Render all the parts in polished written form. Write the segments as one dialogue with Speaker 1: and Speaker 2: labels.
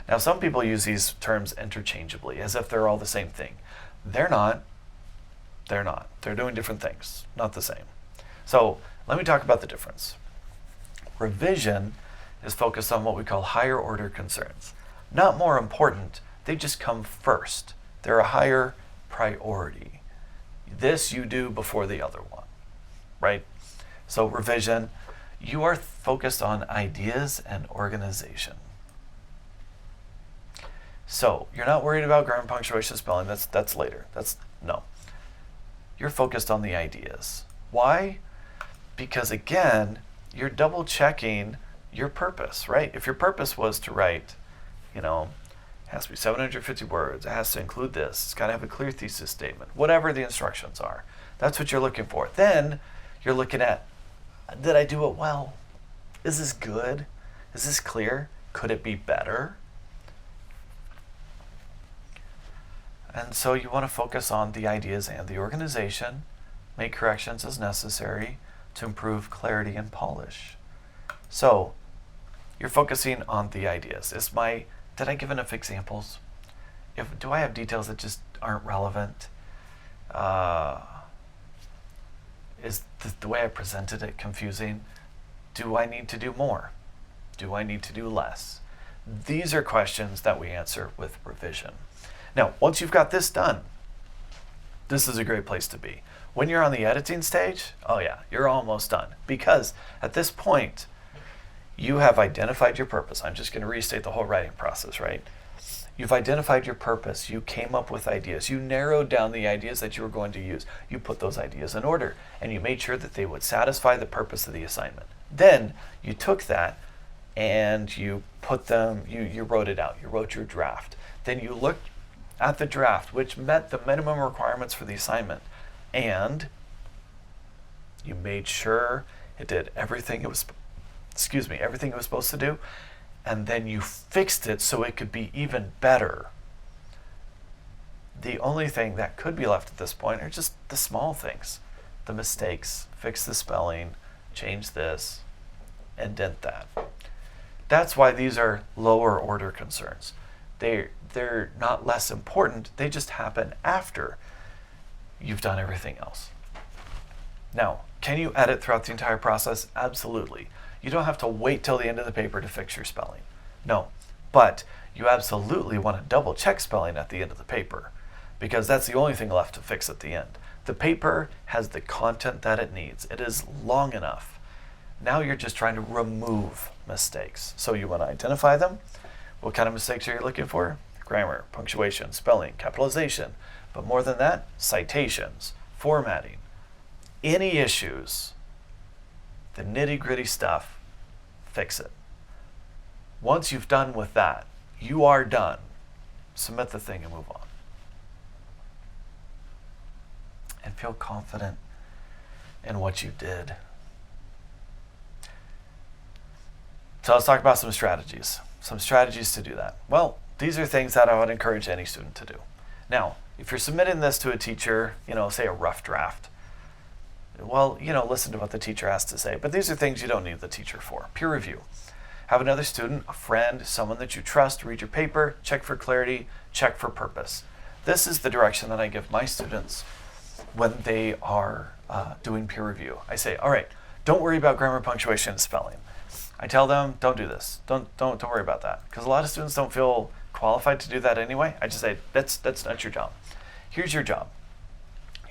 Speaker 1: Now, some people use these terms interchangeably as if they're all the same thing. They're not. They're not. They're doing different things, not the same. So let me talk about the difference. Revision is focused on what we call higher order concerns. Not more important, they just come first. They're a higher priority. This you do before the other one, right? So revision, you are focused on ideas and organization. So you're not worried about grammar, punctuation, spelling. That's later. No. You're focused on the ideas. Why? Because again, you're double checking your purpose, right? If your purpose was to write, it has to be 750 words, it has to include this, it's got to have a clear thesis statement, whatever the instructions are. That's what you're looking for. Then you're looking at, did I do it well? Is this good? Is this clear? Could it be better? And so you want to focus on the ideas and the organization, make corrections as necessary to improve clarity and polish. So you're focusing on the ideas. Did I give enough examples? Do I have details that just aren't relevant? Is the way I presented it confusing? Do I need to do more? Do I need to do less? These are questions that we answer with revision. Now, once you've got this done, this is a great place to be. When you're on the editing stage, oh yeah, you're almost done. Because at this point, you have identified your purpose. I'm just going to restate the whole writing process, right? You've identified your purpose. You came up with ideas. You narrowed down the ideas that you were going to use. You put those ideas in order, and you made sure that they would satisfy the purpose of the assignment. Then you took that and you put them, you wrote it out. You wrote your draft. Then you looked at the draft, which met the minimum requirements for the assignment, and you made sure it did everything it was supposed to do, and then you fixed it so it could be even better. The only thing that could be left at this point are just the small things, the mistakes. Fix the spelling, change this, indent that. That's why these are lower order concerns. They're not less important, they just happen after you've done everything else. Now, can you edit throughout the entire process? Absolutely. You don't have to wait till the end of the paper to fix your spelling. No, but you absolutely want to double check spelling at the end of the paper, because that's the only thing left to fix at the end. The paper has the content that it needs. It is long enough. Now you're just trying to remove mistakes. So you want to identify them. What kind of mistakes are you looking for? Grammar, punctuation, spelling, capitalization. But more than that, citations, formatting. Any issues, the nitty-gritty stuff, fix it. Once you've done with that, you are done. Submit the thing and move on. And feel confident in what you did. So let's talk about some strategies to do that. Well, these are things that I would encourage any student to do. Now, if you're submitting this to a teacher, say a rough draft, well, listen to what the teacher has to say. But these are things you don't need the teacher for. Peer review. Have another student, a friend, someone that you trust, read your paper, check for clarity, check for purpose. This is the direction that I give my students when they are doing peer review. I say, all right, don't worry about grammar, punctuation, and spelling. I tell them, don't do this. Don't worry about that. Because a lot of students don't feel qualified to do that anyway. I just say, that's not your job. Here's your job.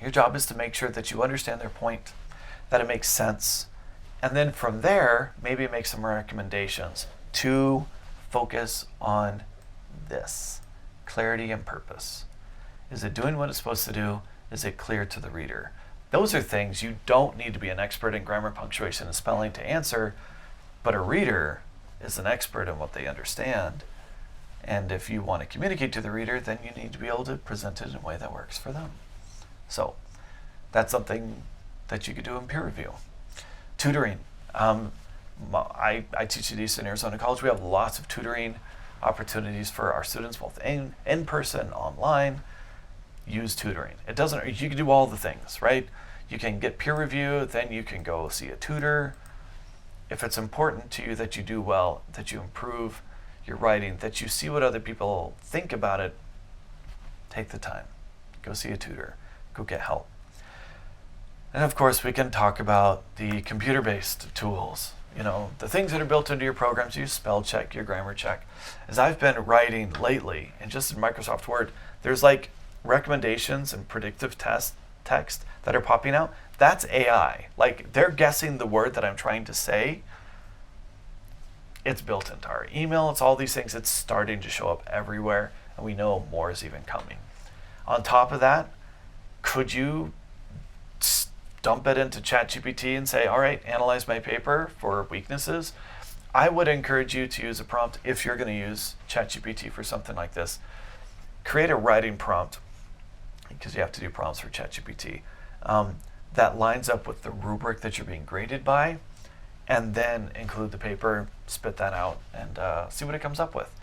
Speaker 1: Your job is to make sure that you understand their point, that it makes sense, and then from there, maybe make some recommendations to focus on this, clarity and purpose. Is it doing what it's supposed to do? Is it clear to the reader? Those are things you don't need to be an expert in grammar, punctuation, and spelling to answer, but a reader is an expert in what they understand. And if you want to communicate to the reader, then you need to be able to present it in a way that works for them. So that's something that you could do in peer review. Tutoring. I teach at Eastern Arizona College. We have lots of tutoring opportunities for our students, both in person, online. Use tutoring. You can do all the things, right? You can get peer review, then you can go see a tutor. If it's important to you that you do well, that you improve, your writing, that you see what other people think about it, take the time. Go see a tutor. Go get help. And of course, we can talk about the computer-based tools. The things that are built into your programs. You spell check, your grammar check. As I've been writing lately, and just in Microsoft Word, there's like recommendations and predictive text that are popping out. That's AI. Like, they're guessing the word that I'm trying to say. It's built into our email. It's all these things. It's starting to show up everywhere, and we know more is even coming. On top of that, could you dump it into ChatGPT and say, all right, analyze my paper for weaknesses? I would encourage you to use a prompt if you're going to use ChatGPT for something like this. Create a writing prompt, because you have to do prompts for ChatGPT, that lines up with the rubric that you're being graded by, and then include the paper, spit that out, and see what it comes up with.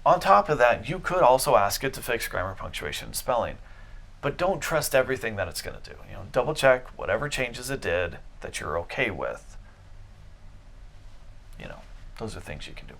Speaker 1: On top of that, you could also ask it to fix grammar, punctuation, and spelling. But don't trust everything that it's going to do. Double check whatever changes it did that you're okay with. Those are things you can do.